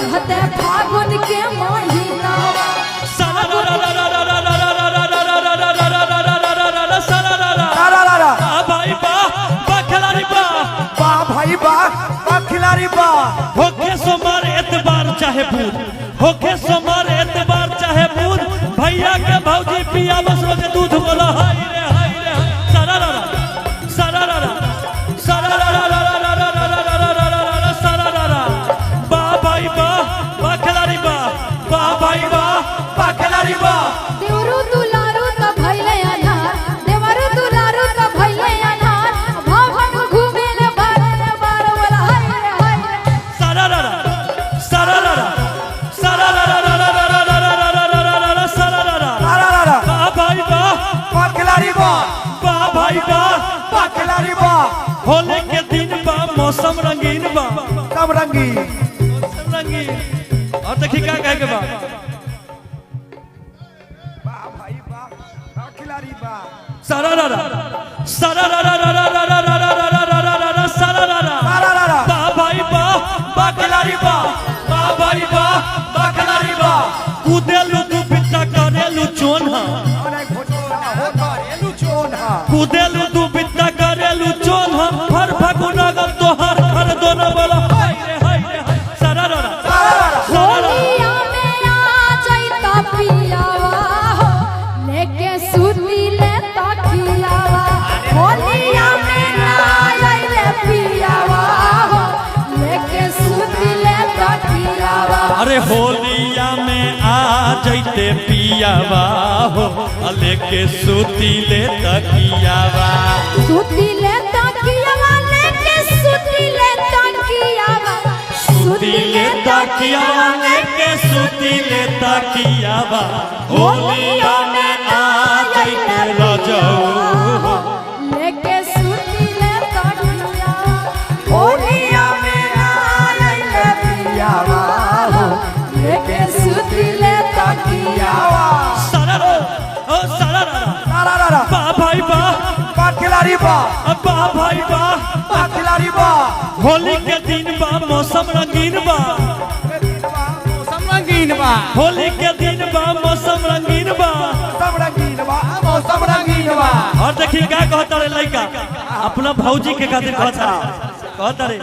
चढ़ते फागुन के महीना होके सोमवार एतबार चाहे बुध, होके सोमवार एतबार चाहे बुध, भैया के भौजी पिया बस रोज दूध बोला हाय रे सरारा सरारा सरारा सरारा बा भाई बा खिलाड़ी बा भाई बा खिलाड़ी बा। देवरू दुलारू त भइले अनार, देवरू दुलारू त भइले अनार, भावन घूमे ले बार बार बोला हाय रे सरारा सरारा सरारा सरारा बा भाई बा खिलाड़ी बा भाई बा खिलाड़ी बा। होली के दिन बा मौसम रंगीन बा, सब रंगीन रंगीन। और देखी क्या कहे के बा भाई बा खिलाड़ी बा सरारा सरारा सरारा बा भाई बा खिलाड़ी बा भाई बा खिलाड़ी बा। कूदेलू तू बिट्टा करेलू चोन्हा, कूदेलू तू बिट्टा करेलू चोन्हा, हर फागुन अगर तोहर घर दोनों बोला हाय रे सरारा होलिया में आ जाइता पियावा हो, लेके सूती ले तकियावा। होलिया में आ जाइले पियावा हो, लेके सूती ले तकियावा। अरे होलिया में आ जैते पियावा हो, लेके सूती ले तकियावा। सूती ले तकियावा, लेके सूती ले तकियावा। सूती ले तकियावा लेके सूती ले तकियावा। होलिया में आ जैते रजऊ हो, लेके सूती ले तकियावा। होलिया में आ जाइले पियावा हो, लेके सूती ले तकियावा। सरारा ओ सरारा बा भाई बा खिलाड़ी बा भाई बा खिलाड़ी बा। होली के दिन बा मौसम रंगीन बा, सब रंगीन बा होली के दिन बा मौसम रंगीन बा। सब रंगीन बा मौसम रंगीन बा। और देखी क्या कहता रे लड़का अपना भौजी के खातिर कहता रे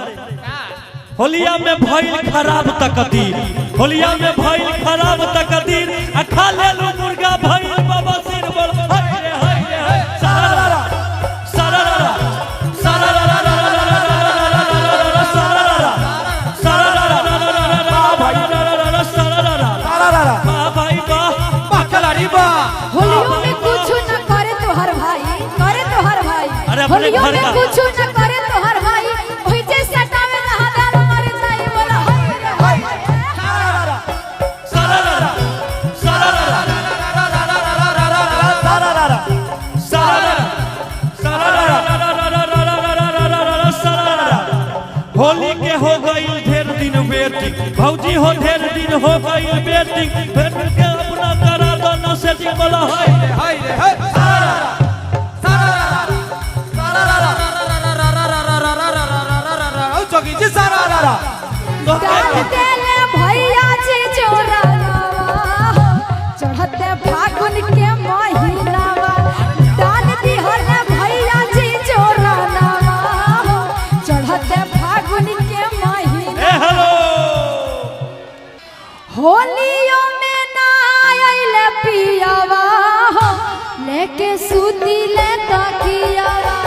होलिया में भइल खराब तकदीर, होलिया में भइल खराब तकदीर, खा लेलू मुर्गा भइल बाबा सिर बोल हाय रे सरारा सरारा सरारा सरारा सरारा भाई बा खिलाड़ी बा। होलियों में कुछ न करे तोहर भाई, करे तोहर भाई। अरे अपने होलियों घर में का कुछ न करे तोहर भाई, ओही जैसे सटावे लहादार मारे जाई बोला हाय रे सरारा सरारा सरारा होली के हो गई ढेर दिन वेटिंग, भौजी हो ढेर दिन हो गई वेटिंग, फिर के अपना करा दो न सेटिंग बोला हाय जोगी जी सरारा डाल देले भैया जी जोरावा हो, चढ़ते फागुन के महीनावा। डाल दिहले भैया जी जोरावा हो, चढ़ते फागुन के महीना। हेलो होलियों में ना आइले पियावा हो, लेके सूती ले तकियावा।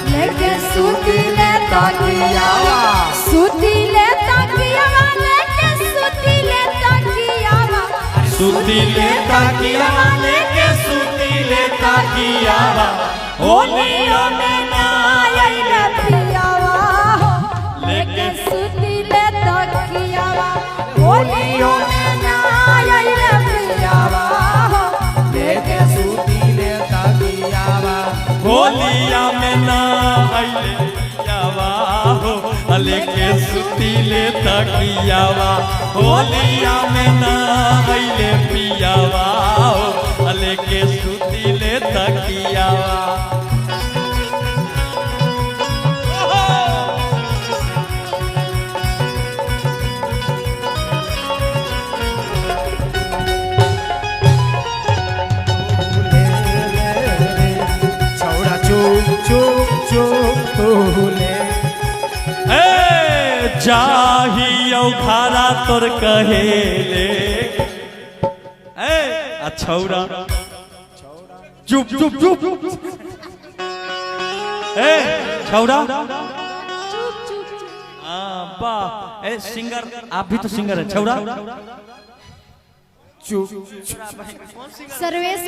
लेके सूती ले तकियावा, सूती ले तकियावा, लेके सूती ले तकियावा। सूती ले तकियावा लेके सूती ले तकियावा। होलिया में ना आइले पियावा हो, लेके सूती ले तकियावा। होलियों में ना आइले पियावा हो, लेके सूती ले तकियावा। होलिया में ना आइले पियावा हो, लेके सूती ले तकियावा। होलिया में ना आइले पियावा हो, लेके सूती ले तकियावा। फूले ए चाहियो खारा तोर कहेले ए छौरा चुप चुप चुप ए छौरा वाह ए सिंगर आप भी तो सिंगर है छौरा चुप सर्वेश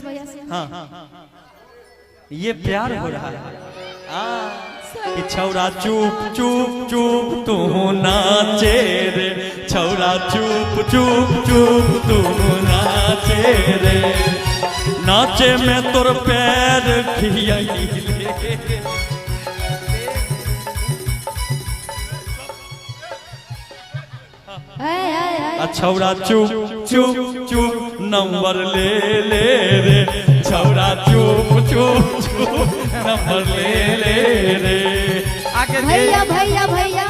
भैया से हाँ ये प्यार हो रहा है कि छौरा चुप चुप चुप तू नाचे रे छौरा चुप चुप चुप तू नाचे रे नाचे में तोर पैर खियाई छौरा चुप चुप चुप नंबर ले ले रे छौरा चुप चुप चुप नंबर ले ले रे आगे भैया भैया भैया